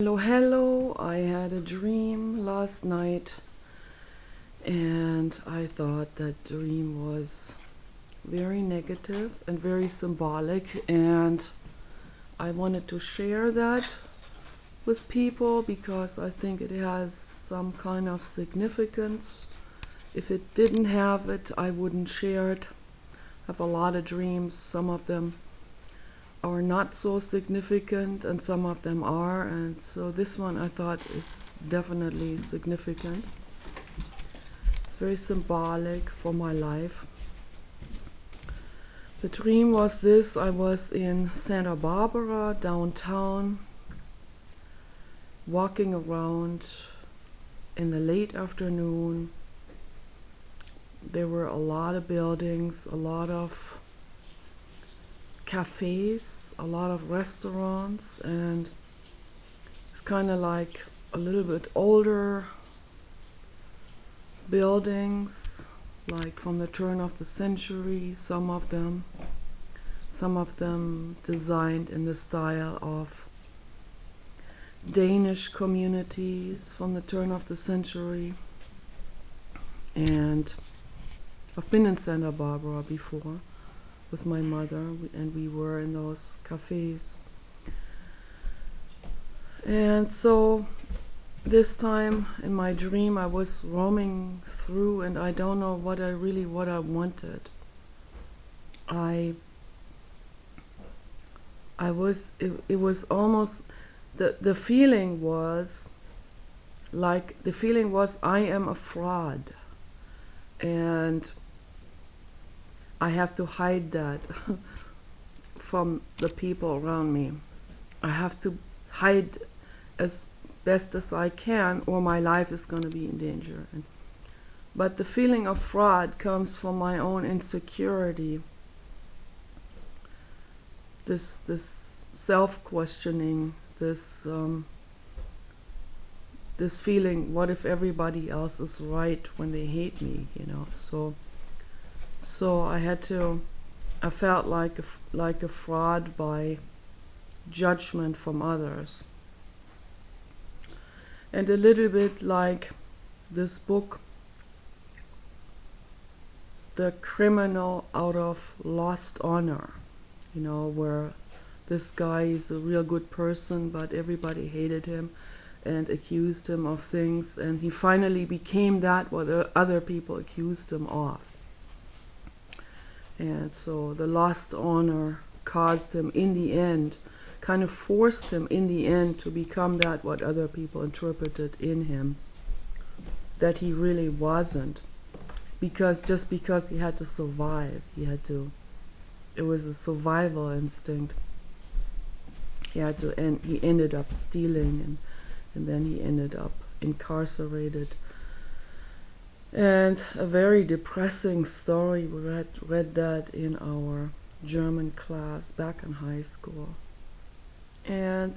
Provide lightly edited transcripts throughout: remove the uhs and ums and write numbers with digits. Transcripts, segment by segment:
Hello, hello. I had a dream last night and I thought that dream was very negative and very symbolic, and I wanted to share that with people because I think it has some kind of significance. If it didn't have it, I wouldn't share it. I have a lot of dreams. Some of them are not so significant and some of them are, and so this one I thought is definitely significant. It's very symbolic for my life. The dream was this: I was in Santa Barbara downtown, walking around in the late afternoon. There were a lot of buildings, a lot of cafes, a lot of restaurants, and it's kind of like a little bit older buildings, like from the turn of the century. Some of them designed in the style of Danish communities from the turn of the century. And I've been in Santa Barbara before with my mother, and we were in those cafes. And so this time in my dream I was roaming through, and I don't know what I wanted. It was almost, the feeling was I am a fraud, and I have to hide that from the people around me. I have to hide as best as I can, or my life is going to be in danger. But the feeling of fraud comes from my own insecurity, this self-questioning, this feeling, what if everybody else is right when they hate me, So I felt like a fraud by judgment from others. And a little bit like this book, The Criminal Out of Lost Honor, where this guy is a real good person, but everybody hated him and accused him of things, and he finally became that what other people accused him of. And so the lost honor caused him in the end, kind of forced him in the end to become that what other people interpreted in him that he really wasn't, just because he had to survive. It was a survival instinct. He ended up stealing, and then he ended up incarcerated. And a very depressing story. We read that in our German class back in high school. And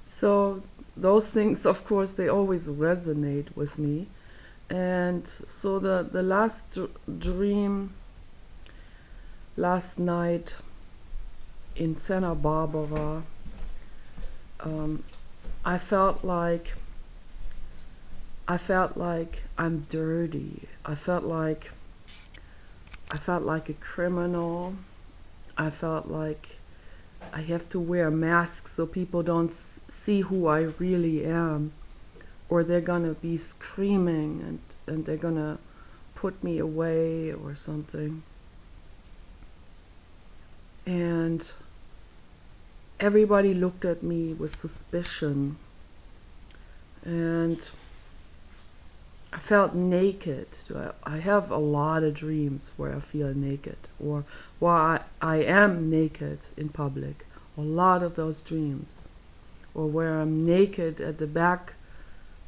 so those things, of course, they always resonate with me. And so the last dream last night in Santa Barbara, I felt like I'm dirty. I felt like a criminal. I felt like I have to wear a mask so people don't see who I really am, or they're gonna be screaming and they're gonna put me away or something. And everybody looked at me with suspicion, and I felt naked. I have a lot of dreams where I feel naked, or where I am naked in public. A lot of those dreams. Or where I'm naked at the back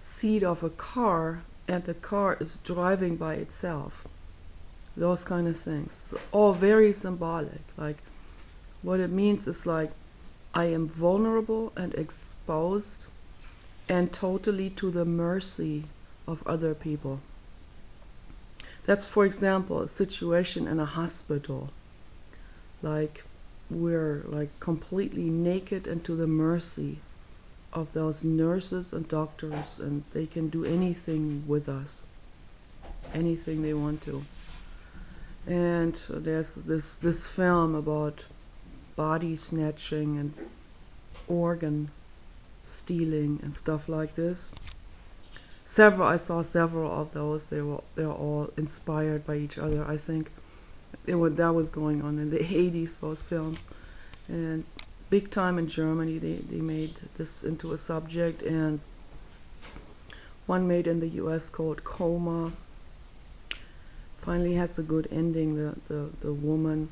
seat of a car and the car is driving by itself. Those kind of things. All very symbolic. Like, what it means is like I am vulnerable and exposed and totally to the mercy of other people. That's, for example, a situation in a hospital. Like, we're like completely naked and to the mercy of those nurses and doctors, and they can do anything with us, anything they want to. And there's this film about body snatching and organ stealing and stuff like this. I saw several of those. They're all inspired by each other. I think that was going on in the 80s. Those films, and big time in Germany, they made this into a subject, and one made in the U.S. called Coma. Finally has a good ending. The woman,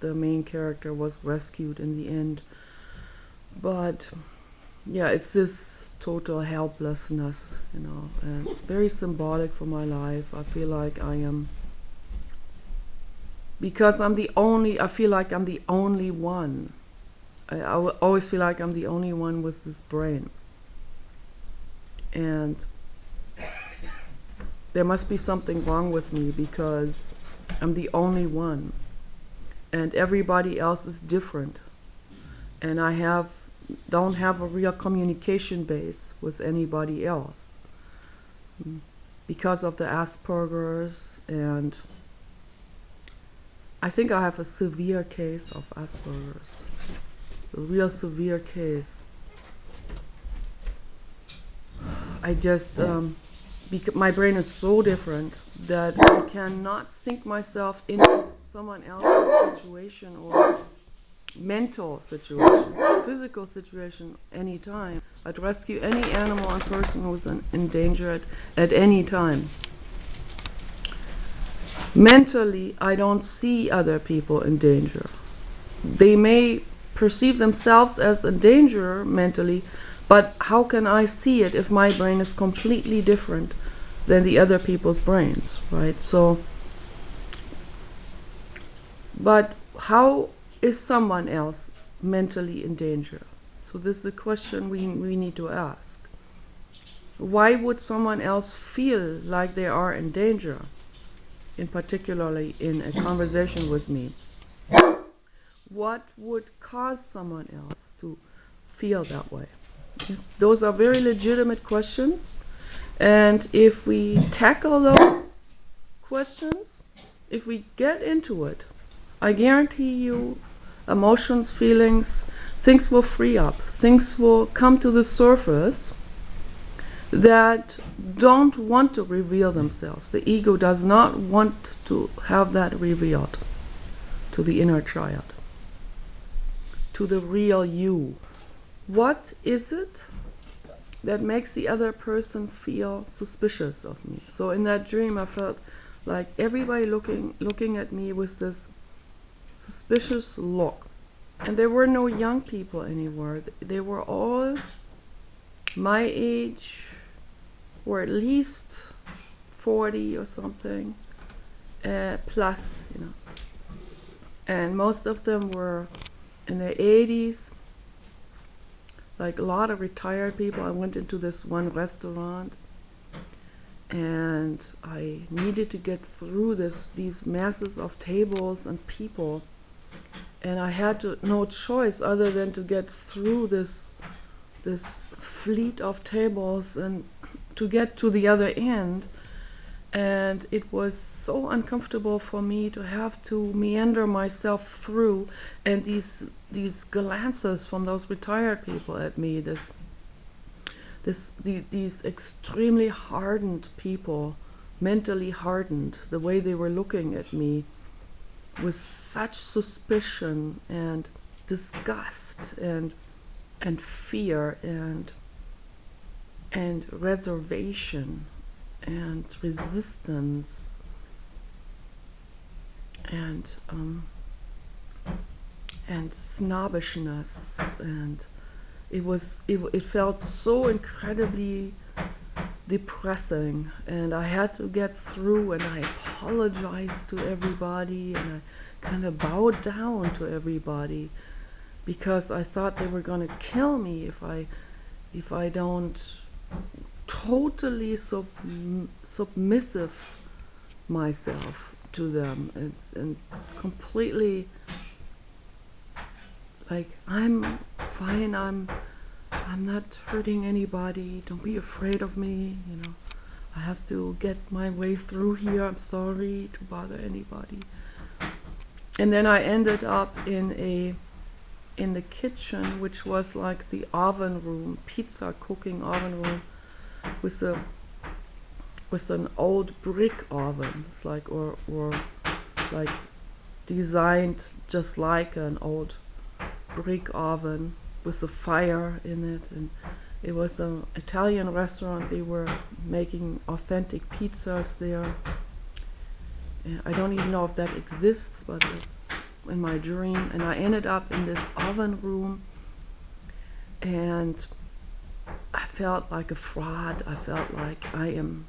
the main character, was rescued in the end. But yeah, it's this total helplessness, and it's very symbolic for my life. I feel like I am, because I feel like I'm the only one. I always feel like I'm the only one with this brain. And there must be something wrong with me, because I'm the only one. And everybody else is different. And I don't have a real communication base with anybody else because of the Asperger's, and I think I have a severe case of Asperger's, a real severe case. I just my brain is so different that I cannot think myself into someone else's situation or mental situation, physical situation, anytime. I'd rescue any animal and person who's in danger at any time. Mentally, I don't see other people in danger. They may perceive themselves as in danger mentally, but how can I see it if my brain is completely different than the other people's brains, right? So, but how is someone else mentally in danger? So this is a question we need to ask. Why would someone else feel like they are in danger, in particularly in a conversation with me? What would cause someone else to feel that way? Yes, those are very legitimate questions, and if we tackle those questions, if we get into it, I guarantee you emotions, feelings, things will free up, things will come to the surface that don't want to reveal themselves. The ego does not want to have that revealed to the inner child, to the real you. What is it that makes the other person feel suspicious of me? So in that dream, I felt like everybody looking at me with this suspicious look. And there were no young people anywhere. They were all my age, or at least 40 or something, plus, And most of them were in their 80s, like a lot of retired people. I went into this one restaurant, and I needed to get through these masses of tables and people, and I had no choice other than to get through this fleet of tables and to get to the other end. And it was so uncomfortable for me to have to meander myself through, and these glances from those retired people at me, these extremely hardened people, mentally hardened, the way they were looking at me with such suspicion and disgust and fear and reservation and resistance and snobbishness, and it felt so incredibly depressing, and I had to get through, and I apologized to everybody, and I kind of bowed down to everybody, because I thought they were going to kill me if I don't totally submissive myself to them and completely like, I'm fine, I'm not hurting anybody, don't be afraid of me, you know. I have to get my way through here, I'm sorry to bother anybody. And then I ended up in the kitchen, which was like the oven room, pizza cooking oven room, with an old brick oven. It's like or like designed just like an old brick oven with a fire in it. And it was an Italian restaurant. They were making authentic pizzas there. And I don't even know if that exists, but it's in my dream. And I ended up in this oven room, and I felt like a fraud. I felt like I am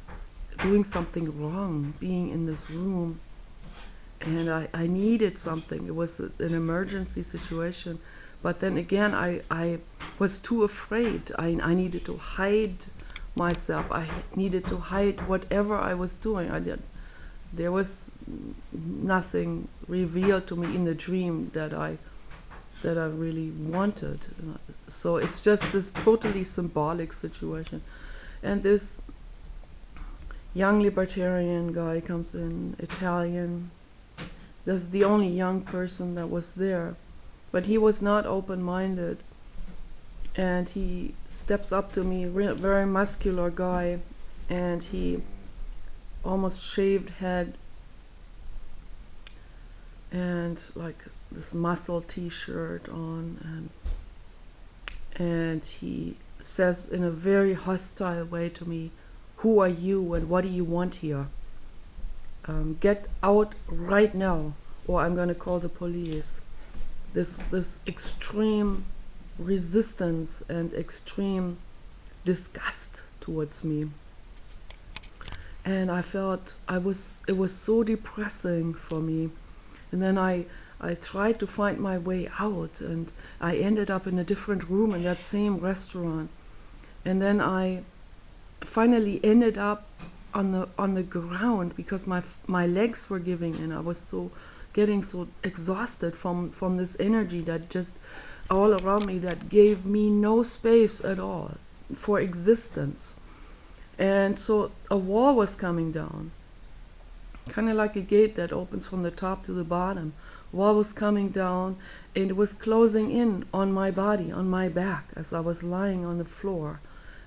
doing something wrong being in this room, and I needed something. It was an emergency situation, but then again I was too afraid. I needed to hide myself. I needed to hide whatever I was doing. There was nothing revealed to me in the dream that I really wanted. So it's just this totally symbolic situation. And this young libertarian guy comes in, Italian. That's the only young person that was there. But he was not open-minded. And he steps up to me, very muscular guy, and he almost shaved head and like this muscle t-shirt on, and he says in a very hostile way to me, "Who are you and what do you want here? Get out right now, or I'm going to call the police." This extreme resistance and extreme disgust towards me. And I felt it was so depressing for me. And then I tried to find my way out, and I ended up in a different room in that same restaurant. And then I finally ended up on the ground because my legs were giving in. I was getting so exhausted from this energy that just all around me, that gave me no space at all for existence. And so a wall was coming down, kind of like a gate that opens from the top to the bottom. Wall was coming down, and it was closing in on my body, on my back, as I was lying on the floor.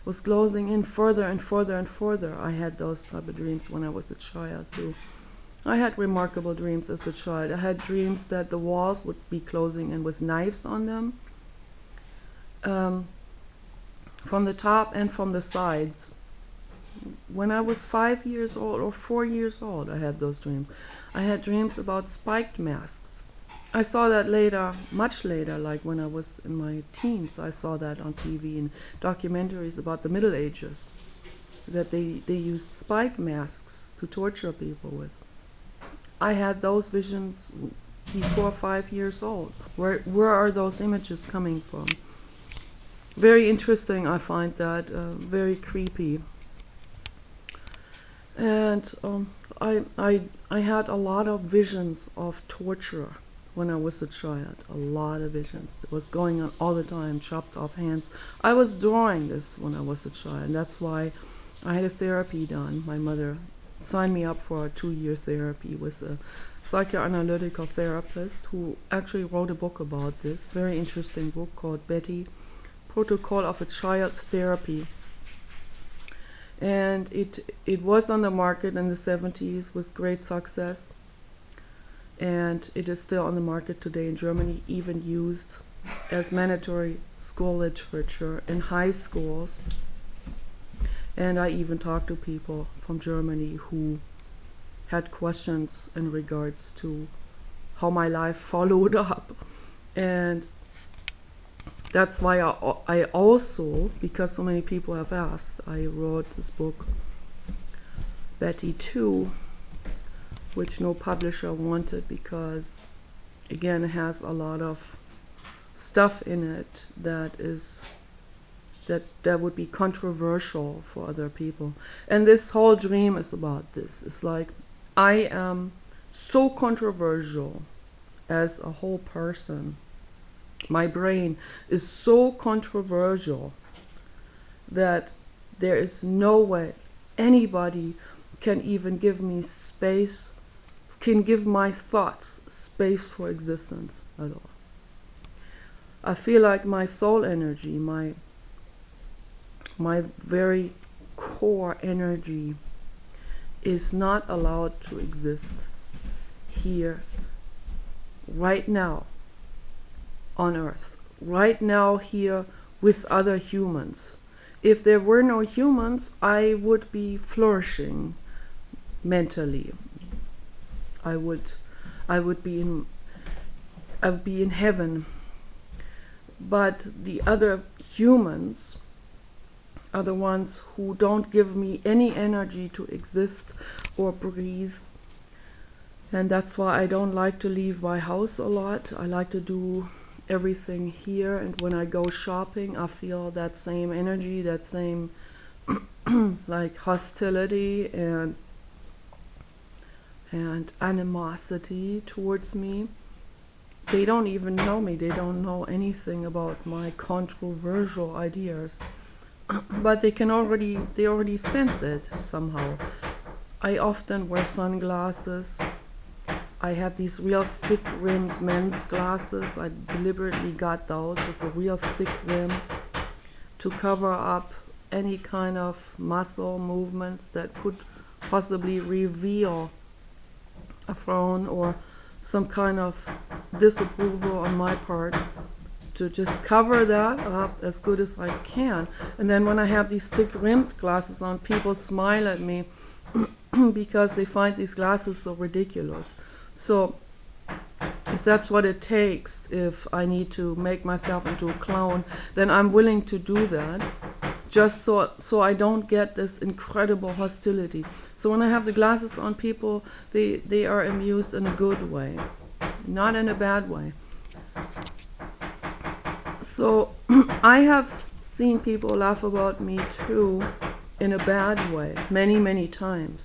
It was closing in further and further and further. I had those type of dreams when I was a child too. I had remarkable dreams as a child. I had dreams that the walls would be closing in with knives on them, from the top and from the sides. When I was 5 years old or 4 years old, I had those dreams. I had dreams about spiked masks. I saw that later, much later, like when I was in my teens. I saw that on TV and documentaries about the Middle Ages, that they used spike masks to torture people with. I had those visions before 5 years old. Where are those images coming from? Very interesting, I find that, very creepy. And I had a lot of visions of torture when I was a child. A lot of visions. It was going on all the time, chopped off hands. I was drawing this when I was a child, and that's why I had a therapy done. My mother signed me up for a 2-year therapy with a psychoanalytical therapist who actually wrote a book about this. Very interesting book called Betty, Protocol of a Child Therapy. And it was on the market in the 70s with great success, and it is still on the market today in Germany, even used as mandatory school literature in high schools. And I even talked to people from Germany who had questions in regards to how my life followed up. And that's why I also, because so many people have asked, I wrote this book, Betty 2, which no publisher wanted because, again, it has a lot of stuff in it that would be controversial for other people. And this whole dream is about this. It's like, I am so controversial as a whole person My brain is so controversial that there is no way anybody can even give me space, can give my thoughts space for existence at all. I feel like my soul energy, my very core energy is not allowed to exist here, right now, on Earth, right now here with other humans. If there were no humans, I would be flourishing mentally. I would be in heaven. But the other humans are the ones who don't give me any energy to exist or breathe. And that's why I don't like to leave my house a lot. I like to do everything here, and when I go shopping, I feel that same energy, that same like hostility and animosity towards me. They don't even know me. They don't know anything about my controversial ideas. But they already sense it somehow. I often wear sunglasses. I have these real thick rimmed men's glasses. I deliberately got those with a real thick rim to cover up any kind of muscle movements that could possibly reveal a frown or some kind of disapproval on my part, to just cover that up as good as I can. And then when I have these thick rimmed glasses on, people smile at me because they find these glasses so ridiculous. So if that's what it takes, if I need to make myself into a clown, then I'm willing to do that, just so I don't get this incredible hostility. So when I have the glasses on, people, they are amused in a good way, not in a bad way. So I have seen people laugh about me too in a bad way many times.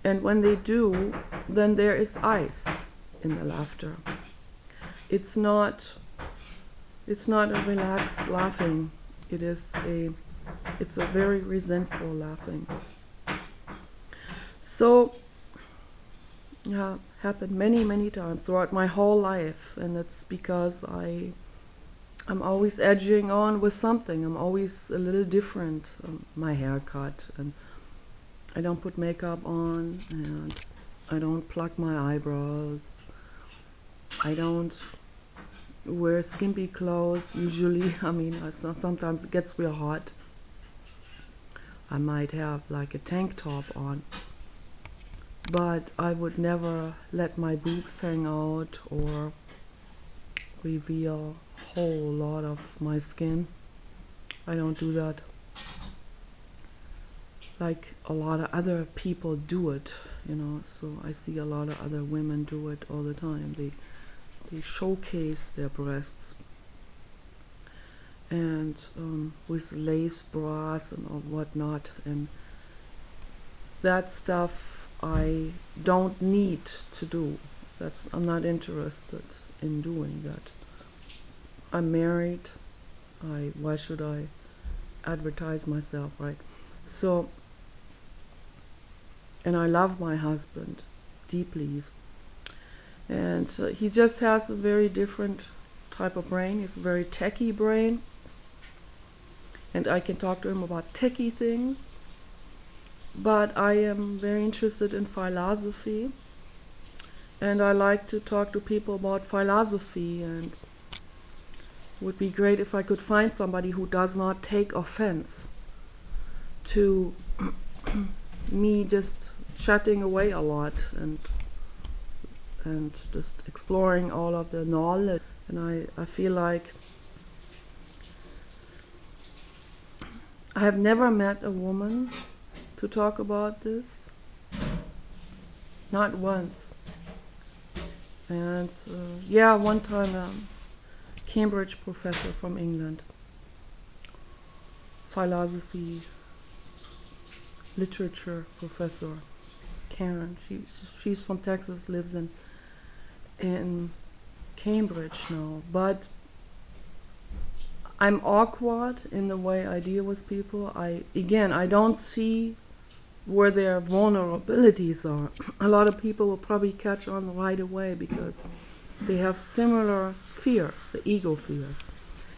And when they do, then there is ice in the laughter. It's not a relaxed laughing. It's a very resentful laughing. So yeah, happened many times throughout my whole life, and it's because I'm always edging on with something. I'm always a little different. My haircut, and I don't put makeup on, and I don't pluck my eyebrows. I don't wear skimpy clothes usually. I mean, sometimes it gets real hot. I might have like a tank top on, but I would never let my boobs hang out or reveal a whole lot of my skin. I don't do that like a lot of other people do it, you know. So I see a lot of other women do it all the time. They showcase their breasts, and with lace bras and all whatnot, and that stuff I don't need to do. I'm not interested in doing that. I'm married. Why should I advertise myself, right? So, and I love my husband deeply, and he just has a very different type of brain. He's a very techie brain, and I can talk to him about techie things, but I am very interested in philosophy, and I like to talk to people about philosophy, and it would be great if I could find somebody who does not take offense to me just chatting away a lot and just exploring all of the knowledge. And I feel like I have never met a woman to talk about this, not once. And yeah, one time a Cambridge professor from England, philosophy, literature professor, Karen. She's from Texas, lives in Cambridge now. But I'm awkward in the way I deal with people. I don't see where their vulnerabilities are. A lot of people will probably catch on right away because they have similar fears, the ego fears.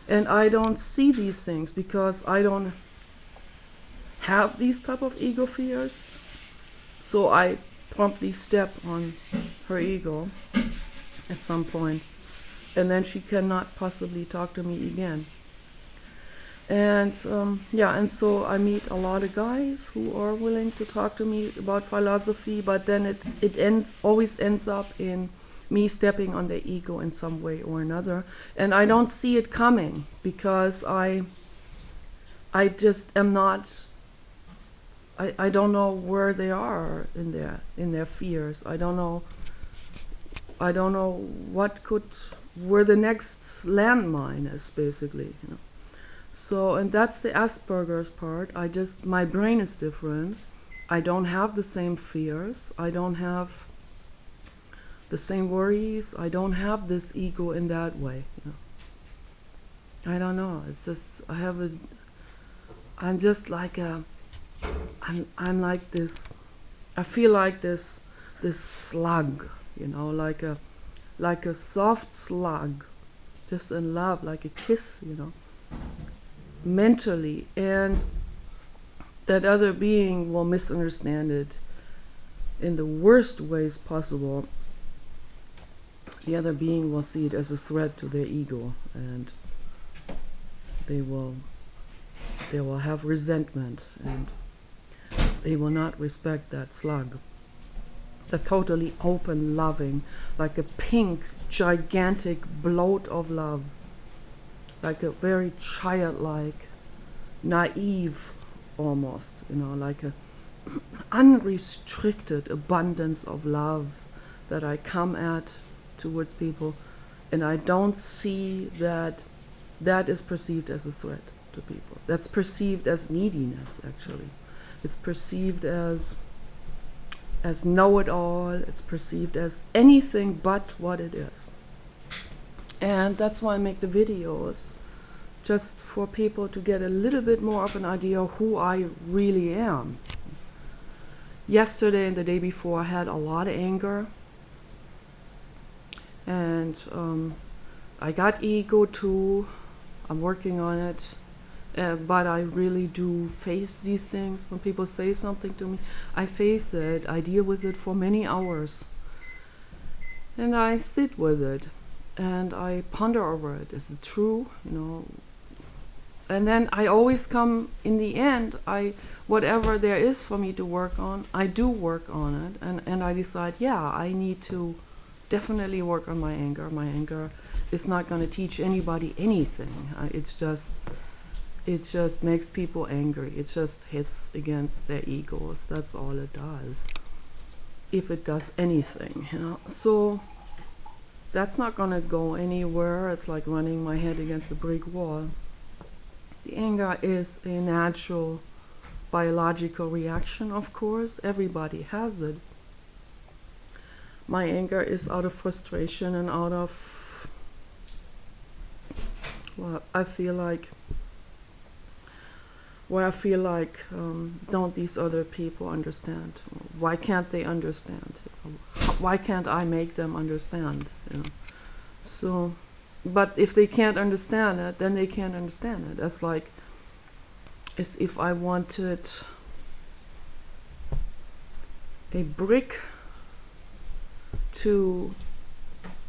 And I don't see these things because I don't have these type of ego fears. So I promptly step on her ego at some point, and then she cannot possibly talk to me again. And and so I meet a lot of guys who are willing to talk to me about philosophy, but then it always ends up in me stepping on their ego in some way or another, and I don't see it coming because I just am not. I don't know where they are in their fears. I don't know where the next landmine is, basically, you know. So, and that's the Asperger's part. My brain is different. I don't have the same fears. I don't have the same worries. I don't have this ego in that way, you know. I don't know. It's just, I'm just like I'm like this, I feel like this slug, you know, like a soft slug, just in love, like a kiss, you know, mentally, and that other being will misunderstand it in the worst ways possible. The other being will see it as a threat to their ego, and they will have resentment, and they will not respect that slug. The totally open, loving, like a pink, gigantic bloat of love, like a very childlike, naive almost, you know, like a unrestricted abundance of love that I come at towards people, and I don't see that is perceived as a threat to people. That's perceived as neediness, actually. It's perceived as know-it-all. It's perceived as anything but what it is. And that's why I make the videos, just for people to get a little bit more of an idea of who I really am. Yesterday and the day before I had a lot of anger, and I got ego too. I'm working on it. But I really do face these things. When people say something to me, I face it. I deal with it for many hours. And I sit with it. And I ponder over it. Is it true? You know. And then I always come, in the end, whatever there is for me to work on, I do work on it. And I decide, yeah, I need to definitely work on my anger. My anger is not going to teach anybody anything. It just makes people angry. It just hits against their egos. That's all it does, if it does anything, you know. So that's not gonna go anywhere. It's like running my head against a brick wall. The anger is a natural biological reaction, of course. Everybody has it. My anger is out of frustration and out of, well, I feel like, don't these other people understand? Why can't they understand? Why can't I make them understand? You know? So, but if they can't understand it, then they can't understand it. That's like as if I wanted a brick to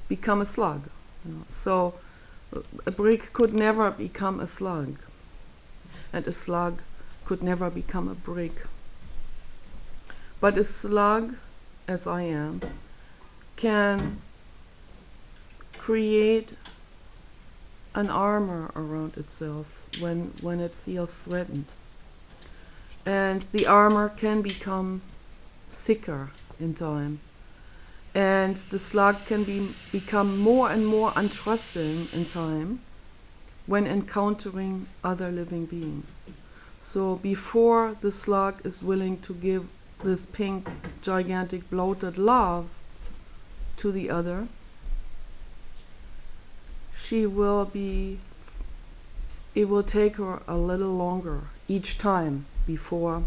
become a slug. You know? So a brick could never become a slug. And a slug could never become a brick. But a slug, as I am, can create an armor around itself when it feels threatened. And the armor can become thicker in time. And the slug can become more and more untrusting in time when encountering other living beings. So before the slug is willing to give this pink, gigantic, bloated love to the other, she will be it will take her a little longer each time before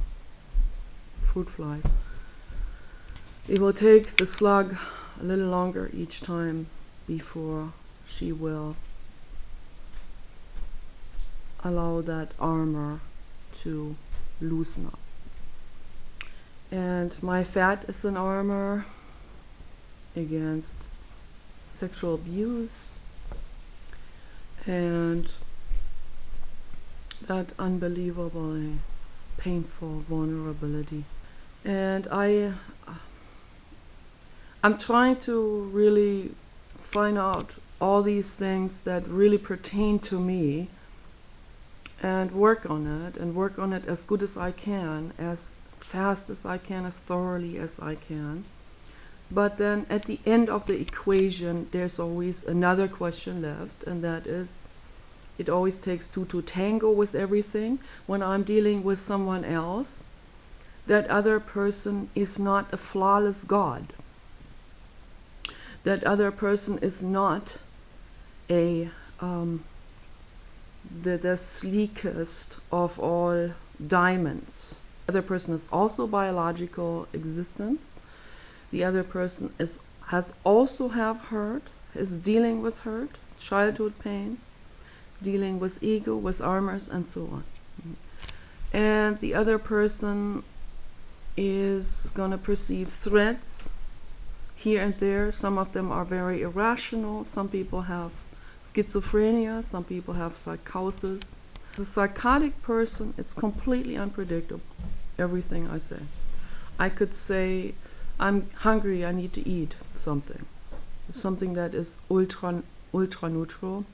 fruit flies. It will take the slug a little longer each time before she will allow that armor to loosen up. And my fat is an armor against sexual abuse and that unbelievably painful vulnerability. And I'm trying to really find out all these things that really pertain to me and work on it as good as I can, as fast as I can, as thoroughly as I can. But then at the end of the equation there's always another question left, and that is, it always takes two to tango with everything. When I'm dealing with someone else, that other person is not a flawless God. That other person is not a the sleekest of all diamonds. The other person is also biological existence. The other person has also have hurt, is dealing with hurt, childhood pain, dealing with ego, with armors, and so on. And the other person is going to perceive threats here and there. Some of them are very irrational. Some people have schizophrenia. Some people have psychosis. The psychotic person, it's completely unpredictable, everything I say. I could say, I'm hungry, I need to eat something. Something that is ultra neutral,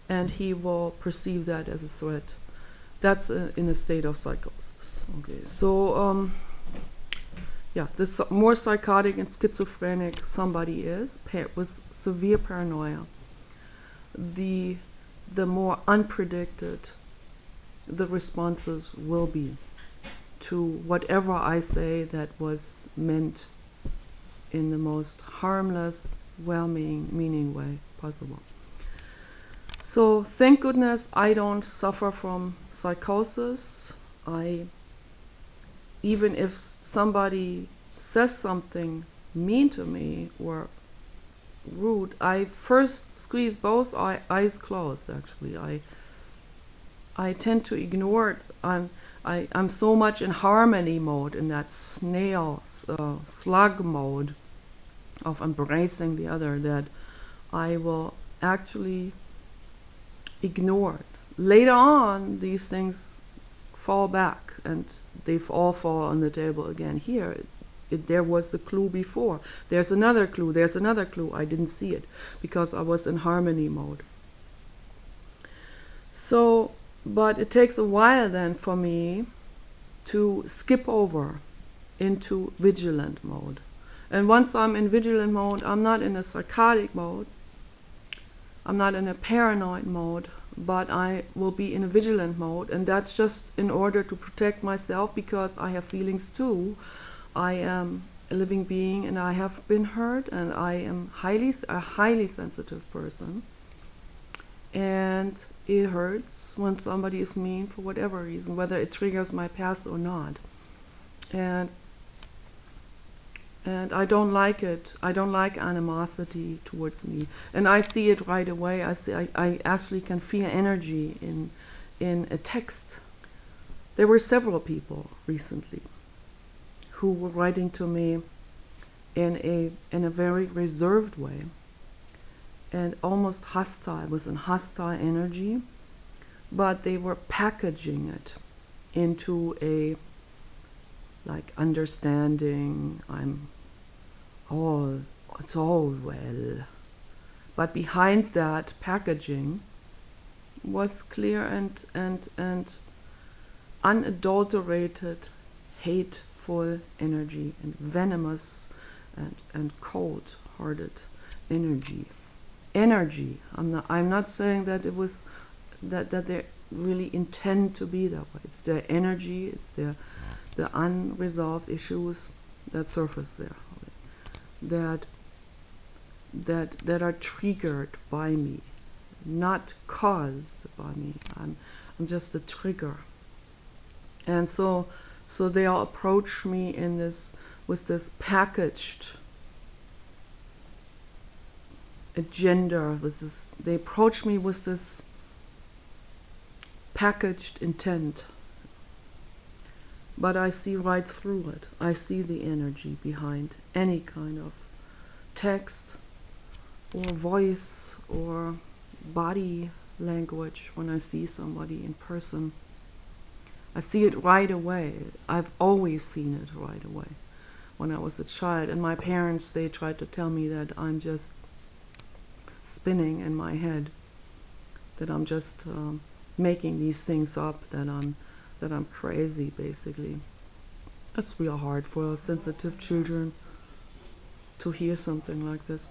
and he will perceive that as a threat. That's in a state of psychosis. Okay, so yeah, the more psychotic and schizophrenic somebody is, with severe paranoia, the more unpredicted the responses will be to whatever I say that was meant in the most harmless, well-meaning way possible. So thank goodness I don't suffer from psychosis. Even if somebody says something mean to me or rude, I first squeeze both eyes closed. Actually, I tend to ignore it. I'm so much in harmony mode, in that snail slug mode of embracing the other, that I will actually ignore it. Later on, these things fall back and they all fall on the table again. Here, there was the clue before. There's another clue. There's another clue. I didn't see it because I was in harmony mode. So, but it takes a while then for me to skip over into vigilant mode. And once I'm in vigilant mode, I'm not in a psychotic mode, I'm not in a paranoid mode, but I will be in a vigilant mode, and that's just in order to protect myself, because I have feelings too. I am a living being and I have been hurt, and I am a highly sensitive person, and it hurts when somebody is mean for whatever reason, whether it triggers my past or not. And I don't like it. I don't like animosity towards me, and I see it right away. I actually can feel energy in a text. There were several people recently who were writing to me in a very reserved way and almost hostile, with a hostile energy, but they were packaging it into a like understanding, it's all well. But behind that packaging was clear and unadulterated, hateful energy, and venomous and cold-hearted energy. I'm not saying that it was that they really intend to be that way. It's their energy, it's the unresolved issues that surface there, that are triggered by me, not caused by me. I'm just a trigger. And so they'll approach me in this, with this packaged agenda. They approach me with this packaged intent. But I see right through it. I see the energy behind any kind of text or voice or body language when I see somebody in person. I see it right away. I've always seen it right away when I was a child. And my parents, they tried to tell me that I'm just spinning in my head, that I'm just making these things up, that I'm crazy, basically. That's real hard for sensitive children to hear something like this.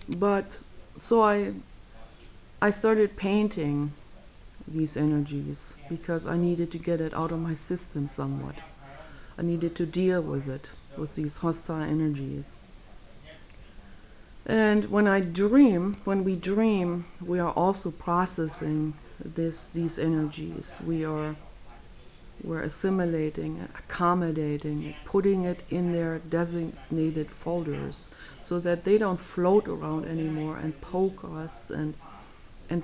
But so I started painting these energies because I needed to get it out of my system somewhat. I needed to deal with it, with these hostile energies. And when we dream, we are also processing these energies. We're assimilating, accommodating, putting it in their designated folders so that they don't float around anymore and poke us and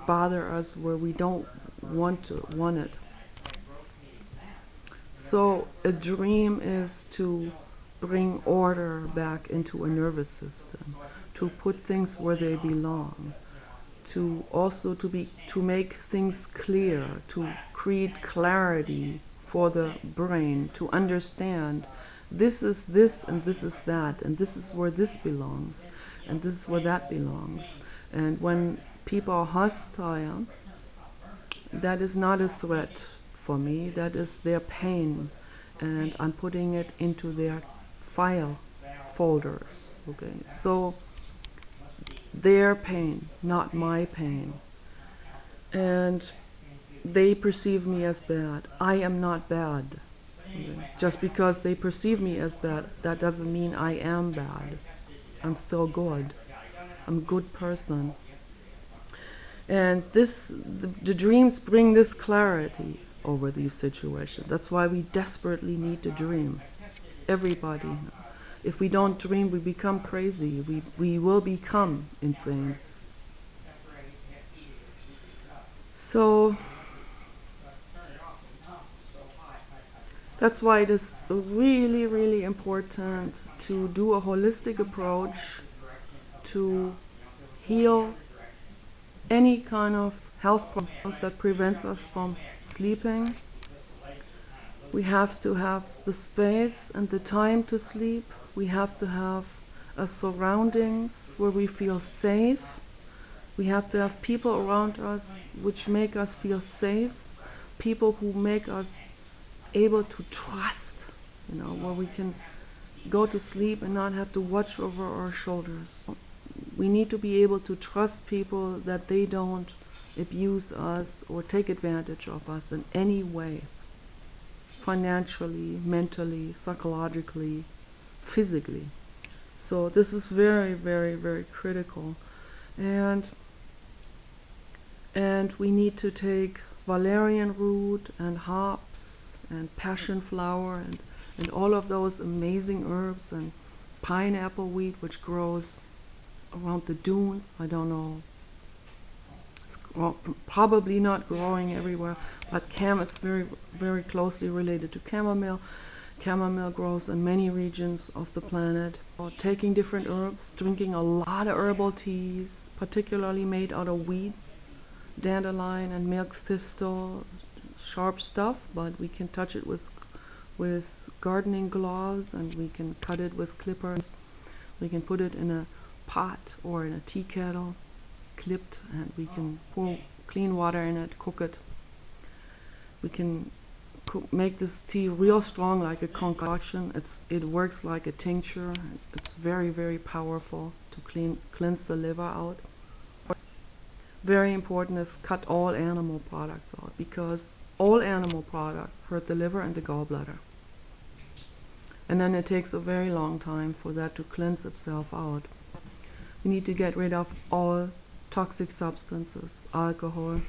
bother us where we don't want it. So a dream is to bring order back into a nervous system, to put things where they belong, to make things clear, to create clarity for the brain, to understand this is this and this is that, and this is where this belongs, and this is where that belongs. And when people are hostile, that is not a threat for me, that is their pain, and I'm putting it into their file folders. Okay, so their pain, not my pain. And they perceive me as bad. I am not bad. Okay? Just because they perceive me as bad, that doesn't mean I am bad. I'm still good. I'm a good person. And the dreams bring this clarity over these situations. That's why we desperately need to dream. Everybody. If we don't dream, we become crazy. We will become insane. So that's why it is really, really important to do a holistic approach to heal any kind of health problems that prevents us from sleeping. We have to have the space and the time to sleep. We have to have a surroundings where we feel safe. We have to have people around us which make us feel safe, people who make us able to trust, where we can go to sleep and not have to watch over our shoulders. We need to be able to trust people that they don't abuse us or take advantage of us in any way, financially, mentally, psychologically, physically. So this is very, very, very critical. And we need to take valerian root and hops and passion flower and all of those amazing herbs, and pineapple wheat, which grows around the dunes. I don't know. It's probably not growing everywhere, but it's very, very closely related to chamomile. Chamomile grows in many regions of the planet. Taking different herbs, drinking a lot of herbal teas, particularly made out of weeds, dandelion and milk thistle, sharp stuff, but we can touch it with gardening gloves, and we can cut it with clippers. We can put it in a pot or in a tea kettle, clipped, and we can pour clean water in it, cook it. We can make this tea real strong, like a concoction. It works like a tincture. It's very, very powerful to cleanse the liver out. Very important is cut all animal products out, because all animal products hurt the liver and the gallbladder. And then it takes a very long time for that to cleanse itself out. We need to get rid of all toxic substances, alcohol,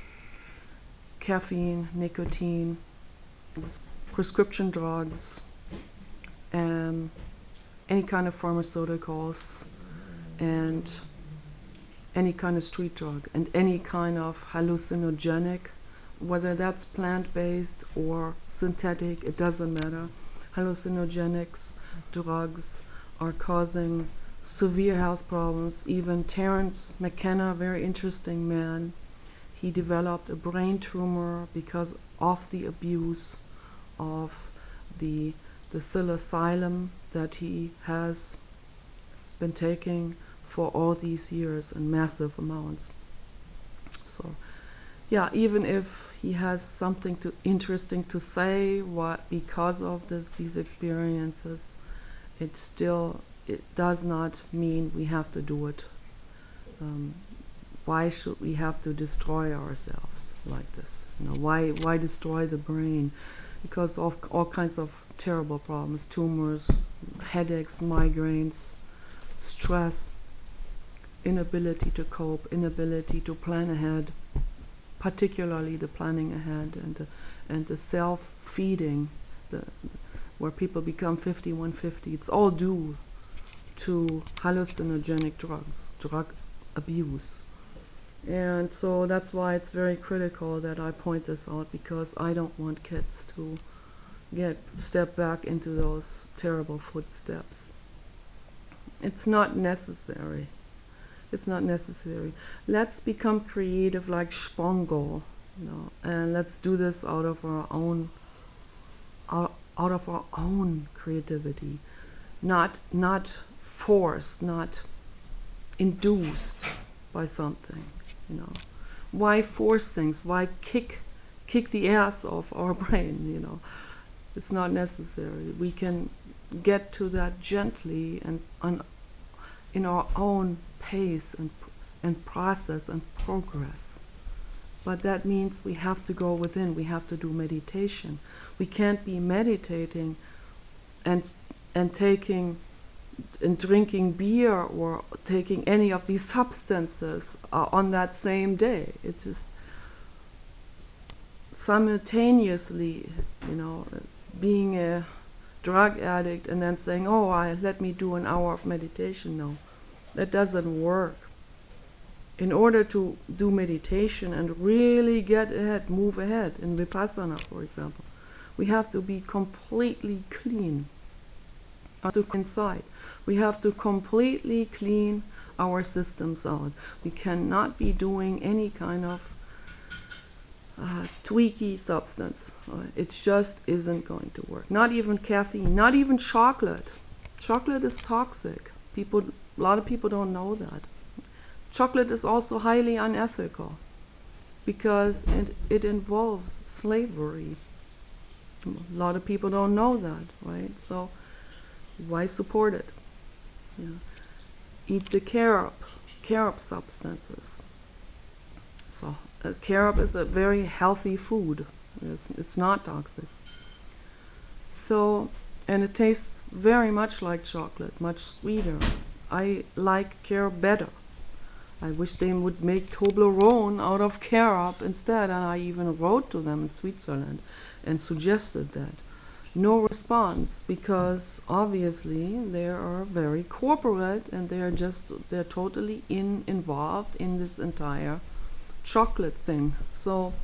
caffeine, nicotine, prescription drugs, and any kind of pharmaceuticals, and any kind of street drug, and any kind of hallucinogenic, whether that's plant-based or synthetic, it doesn't matter. Hallucinogenics, drugs are causing severe health problems. Even Terence McKenna, very interesting man, he developed a brain tumor because of the abuse of the psilocybin that he has been taking for all these years in massive amounts. So yeah, even if he has something interesting to say because of these experiences, it does not mean we have to do it. Why should we have to destroy ourselves like this? You know, why destroy the brain? Because of all kinds of terrible problems: tumors, headaches, migraines, stress, inability to cope, inability to plan ahead, particularly the planning ahead, and the self-feeding, where people become 5150. It's all due to hallucinogenic drug abuse. And so that's why it's very critical that I point this out, because I don't want kids to step back into those terrible footsteps. It's not necessary. It's not necessary. Let's become creative like Spongo, you know, and let's do this out of our own creativity, not forced, not induced by something. You know, why force things? Why kick the ass of our brain? You know, it's not necessary. We can get to that gently and in our own pace and process and progress. But that means we have to go within. We have to do meditation. We can't be meditating and taking and drinking beer or taking any of these substances on that same day. It's just simultaneously, you know, being a drug addict and then saying, oh, let me do an hour of meditation. No, that doesn't work. In order to do meditation and really get ahead, move ahead in Vipassana, for example, we have to be completely clean inside. We have to completely clean our systems out. We cannot be doing any kind of tweaky substance. It just isn't going to work. Not even caffeine, not even chocolate. Chocolate is toxic. A lot of people don't know that. Chocolate is also highly unethical because it involves slavery. A lot of people don't know that, right? So why support it? Yeah. Eat the carob substances. So carob is a very healthy food. It's not toxic. So, and it tastes very much like chocolate, much sweeter. I like carob better. I wish they would make Toblerone out of carob instead, and I even wrote to them in Switzerland and suggested that. No response, because obviously they are very corporate and they're totally involved in this entire chocolate thing. So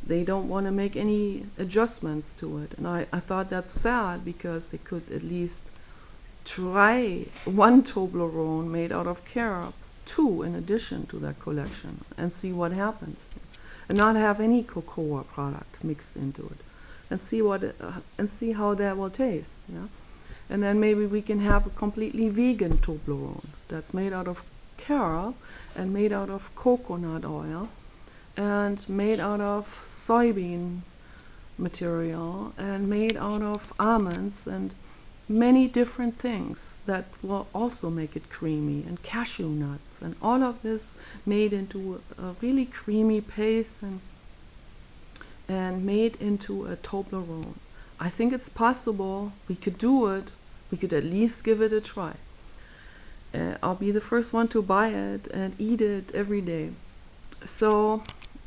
they don't want to make any adjustments to it. And I thought that's sad, because they could at least try one Toblerone made out of carob, 2 in addition to that collection, and see what happens. And not have any cocoa product mixed into it. And see how that will taste, yeah. And then maybe we can have a completely vegan Toblerone that's made out of carob and made out of coconut oil and made out of soybean material and made out of almonds and many different things that will also make it creamy, and cashew nuts, and all of this made into a really creamy paste and made into a Toblerone. I think it's possible. We could do it. We could at least give it a try. I'll be the first one to buy it and eat it every day. So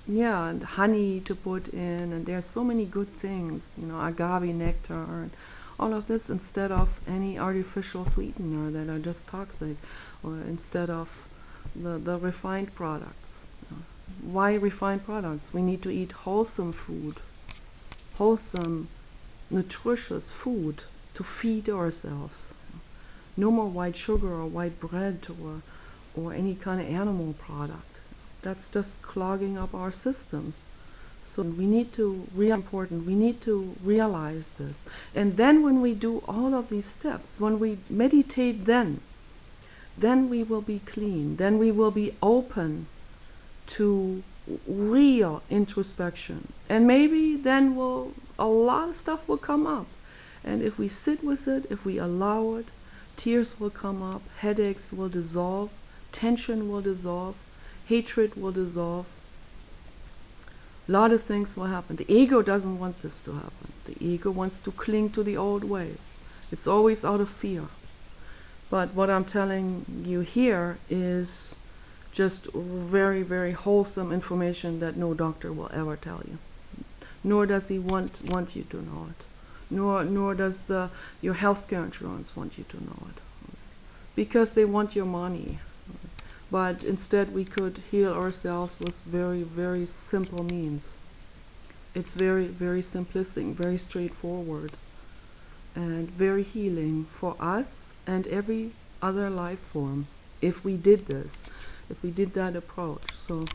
yeah, and honey to put in, and there's so many good things, agave nectar and all of this, instead of any artificial sweetener that are just toxic, or instead of the refined products. Why refined products? We need to eat wholesome food, wholesome, nutritious food to feed ourselves. No more white sugar or white bread or any kind of animal product. That's just clogging up our systems. So we need to we need to realize this. And then when we do all of these steps, when we meditate, then we will be clean. Then we will be open to real introspection. And maybe then a lot of stuff will come up. And if we sit with it, if we allow it, tears will come up, headaches will dissolve, tension will dissolve, hatred will dissolve. A lot of things will happen. The ego doesn't want this to happen. The ego wants to cling to the old ways. It's always out of fear. But what I'm telling you here is just very, very wholesome information that no doctor will ever tell you. Nor does he want you to know it. Nor does your healthcare insurance want you to know it. Because they want your money. But instead we could heal ourselves with very, very simple means. It's very, very simplistic, very straightforward, and very healing for us and every other life form if we did this, if we did that approach. So